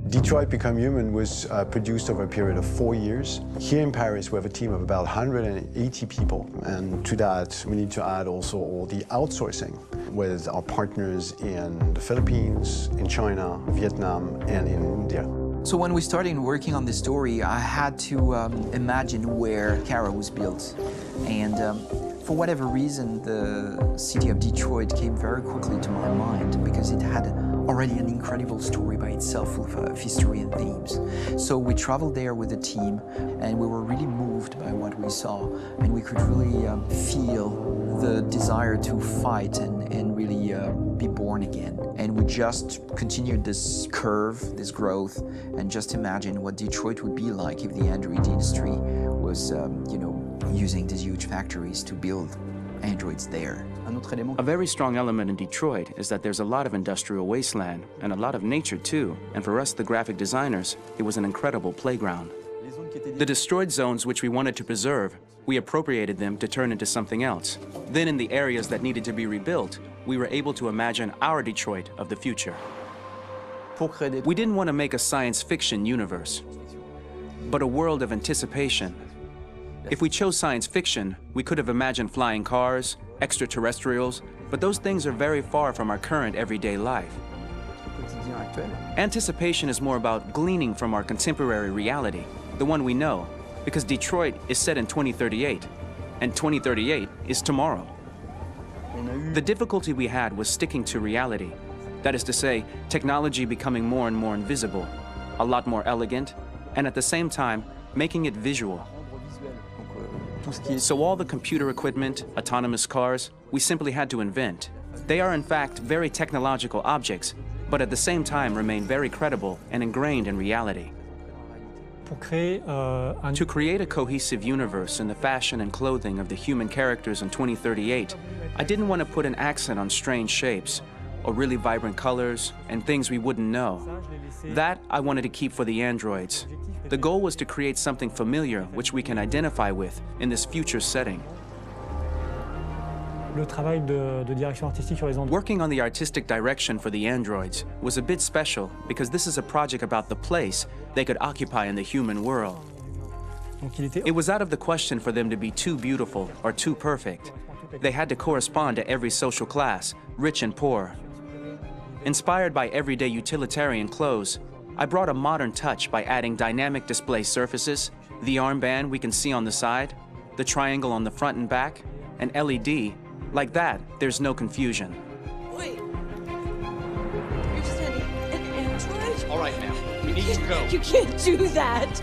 Detroit Become Human was produced over a period of 4 years. Here in Paris, we have a team of about 180 people. And to that, we need to add also all the outsourcing with our partners in the Philippines, in China, Vietnam, and in India. So when we started working on this story, I had to imagine where Guraru was built. And for whatever reason, the city of Detroit came very quickly to my mind because it had already an incredible story by itself of history and themes. So we traveled there with the team and we were really moved by what we saw, and we could really feel the desire to fight and really be born again. And we just continued this curve, this growth, and just imagine what Detroit would be like if the Android industry was, using these huge factories to build androids there. A very strong element in Detroit is that there's a lot of industrial wasteland and a lot of nature too, and for us, the graphic designers, it was an incredible playground. The destroyed zones which we wanted to preserve, we appropriated them to turn into something else. Then in the areas that needed to be rebuilt, we were able to imagine our Detroit of the future. We didn't want to make a science fiction universe, but a world of anticipation. If we chose science fiction, we could have imagined flying cars, extraterrestrials, but those things are very far from our current everyday life. Anticipation is more about gleaning from our contemporary reality, the one we know, because Detroit is set in 2038, and 2038 is tomorrow. The difficulty we had was sticking to reality. That is to say, technology becoming more and more invisible, a lot more elegant, and at the same time, making it visual. So all the computer equipment, autonomous cars, we simply had to invent. They are in fact very technological objects, but at the same time remain very credible and ingrained in reality. To create a cohesive universe in the fashion and clothing of the human characters in 2038, I didn't want to put an accent on strange shapes, or really vibrant colors, and things we wouldn't know. That I wanted to keep for the androids. The goal was to create something familiar which we can identify with in this future setting. Working on the artistic direction for the androids was a bit special because this is a project about the place they could occupy in the human world. It was out of the question for them to be too beautiful or too perfect. They had to correspond to every social class, rich and poor. Inspired by everyday utilitarian clothes, I brought a modern touch by adding dynamic display surfaces, the armband we can see on the side, the triangle on the front and back, an LED. Like that, there's no confusion. Wait. You're sending an android? All right, ma'am. We need to go. You can't do that.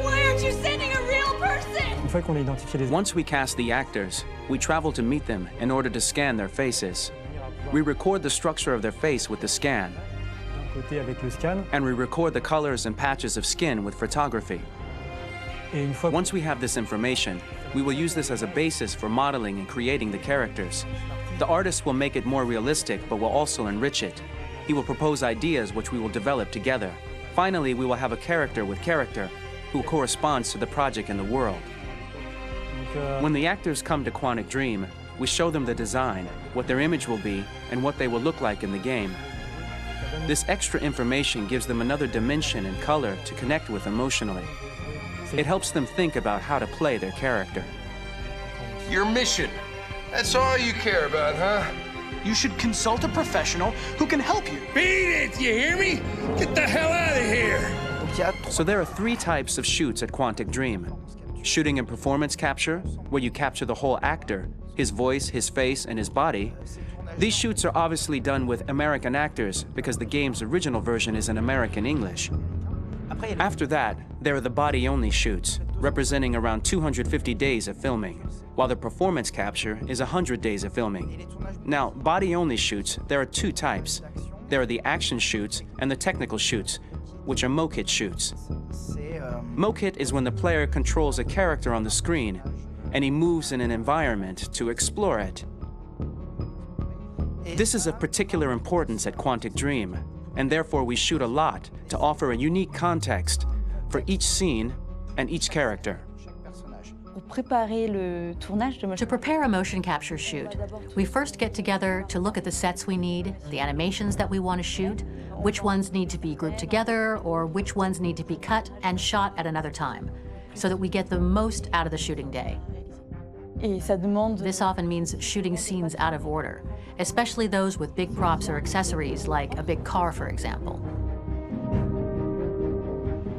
Why aren't you sending a real person? Once we cast the actors, we travel to meet them in order to scan their faces. We record the structure of their face with the scan. And we record the colors and patches of skin with photography. Once we have this information, we will use this as a basis for modeling and creating the characters. The artist will make it more realistic, but will also enrich it. He will propose ideas which we will develop together. Finally, we will have a character with character who corresponds to the project and the world. When the actors come to Quantic Dream, we show them the design, what their image will be, and what they will look like in the game. This extra information gives them another dimension and color to connect with emotionally. It helps them think about how to play their character. Your mission. That's all you care about, huh? You should consult a professional who can help you. Beat it, you hear me? Get the hell out of here! So there are 3 types of shoots at Quantic Dream. Shooting and performance capture, where you capture the whole actor, his voice, his face, and his body. These shoots are obviously done with American actors because the game's original version is in American English. After that, there are the body-only shoots, representing around 250 days of filming, while the performance capture is 100 days of filming. Now, body-only shoots, there are 2 types. There are the action shoots and the technical shoots, which are mokit shoots. Mokit is when the player controls a character on the screen, and he moves in an environment to explore it. This is of particular importance at Quantic Dream. and therefore we shoot a lot to offer a unique context for each scene and each character. To prepare a motion capture shoot, we first get together to look at the sets we need, the animations that we want to shoot, which ones need to be grouped together, or which ones need to be cut and shot at another time, so that we get the most out of the shooting day. This often means shooting scenes out of order, especially those with big props or accessories, like a big car, for example.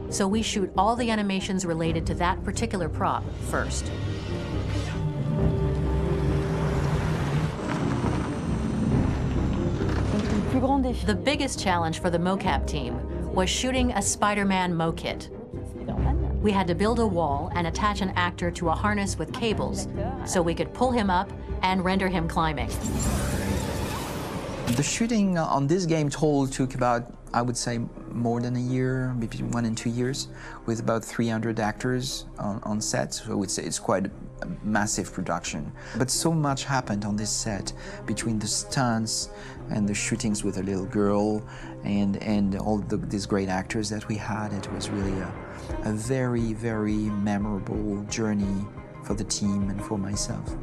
So we shoot all the animations related to that particular prop first. The biggest challenge for the mocap team was shooting a Spider-Man mo-kit. We had to build a wall and attach an actor to a harness with cables so we could pull him up and render him climbing. The shooting on this game total took about, I would say, more than a year, between 1 and 2 years, with about 300 actors on set. So I would say it's quite a massive production. But so much happened on this set, between the stunts and the shootings with a little girl and all these great actors that we had. It was really a very, very memorable journey for the team and for myself.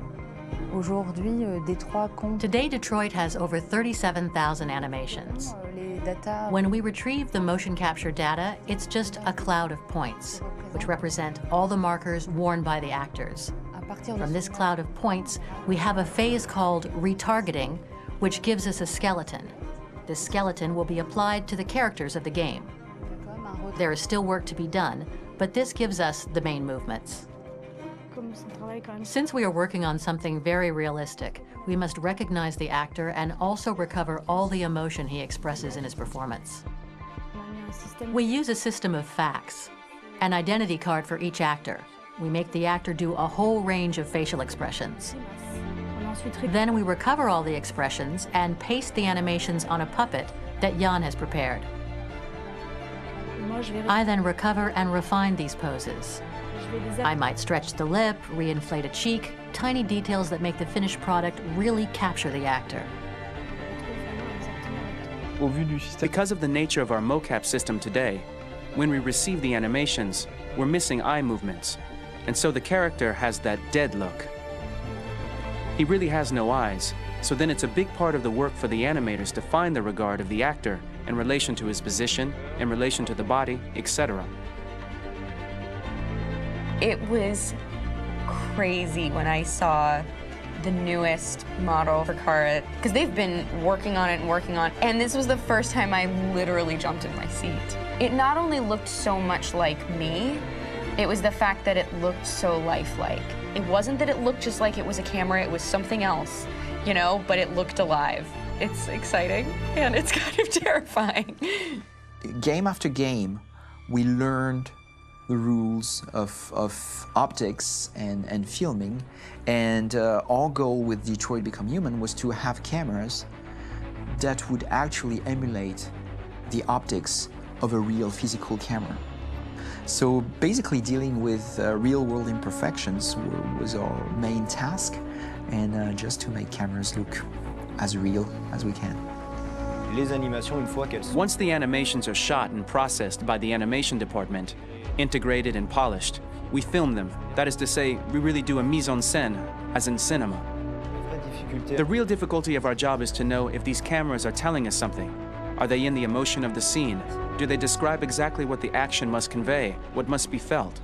Today, Detroit has over 37,000 animations. When we retrieve the motion capture data, it's just a cloud of points, which represent all the markers worn by the actors. From this cloud of points, we have a phase called retargeting, which gives us a skeleton. This skeleton will be applied to the characters of the game. There is still work to be done, but this gives us the main movements. Since we are working on something very realistic, we must recognize the actor and also recover all the emotion he expresses in his performance. We use a system of facts, an identity card for each actor. We make the actor do a whole range of facial expressions. Then we recover all the expressions and paste the animations on a puppet that Jan has prepared. I then recover and refine these poses. I might stretch the lip, reinflate a cheek, tiny details that make the finished product really capture the actor. Because of the nature of our mocap system today, when we receive the animations, we're missing eye movements, and so the character has that dead look. He really has no eyes, so then it's a big part of the work for the animators to find the regard of the actor in relation to his position, in relation to the body, etc. It was crazy when I saw the newest model for Kara, because they've been working on it, and this was the first time I literally jumped in my seat. It not only looked so much like me, it was the fact that it looked so lifelike. It wasn't that it looked just like it was a camera, it was something else, you know, but it looked alive. It's exciting, and it's kind of terrifying. Game after game, we learned the rules of optics and filming, and our goal with Detroit Become Human was to have cameras that would actually emulate the optics of a real physical camera. So basically dealing with real-world imperfections was our main task, and just to make cameras look as real as we can. Once the animations are shot and processed by the animation department, integrated and polished, we film them. That is to say, we really do a mise en scène, as in cinema. The real difficulty of our job is to know if these cameras are telling us something. Are they in the emotion of the scene? Do they describe exactly what the action must convey, what must be felt?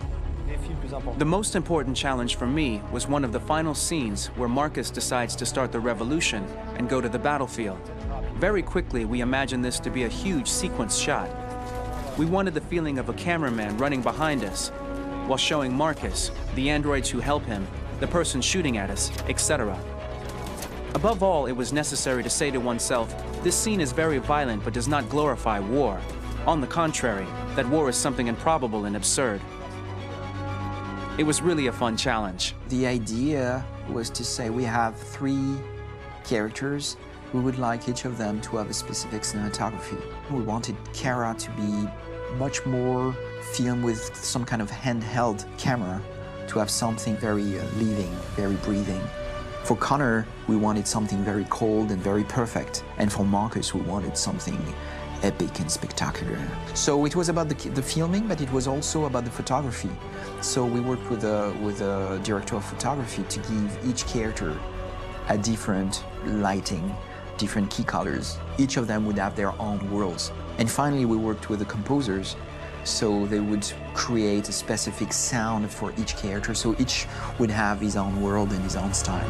The most important challenge for me was one of the final scenes where Marcus decides to start the revolution and go to the battlefield. Very quickly, we imagined this to be a huge sequence shot. We wanted the feeling of a cameraman running behind us while showing Marcus, the androids who help him, the person shooting at us, etc. Above all, it was necessary to say to oneself, this scene is very violent but does not glorify war. On the contrary, that war is something improbable and absurd. It was really a fun challenge. The idea was to say we have 3 characters. We would like each of them to have a specific cinematography. We wanted Kara to be much more filmed with some kind of handheld camera, to have something very living, very breathing. For Connor, we wanted something very cold and very perfect. And for Marcus, we wanted something epic and spectacular. So it was about the filming, but it was also about the photography. So we worked with a director of photography to give each character a different lighting, different key colors. Each of them would have their own worlds. And finally, we worked with the composers, so they would create a specific sound for each character, so each would have his own world and his own style.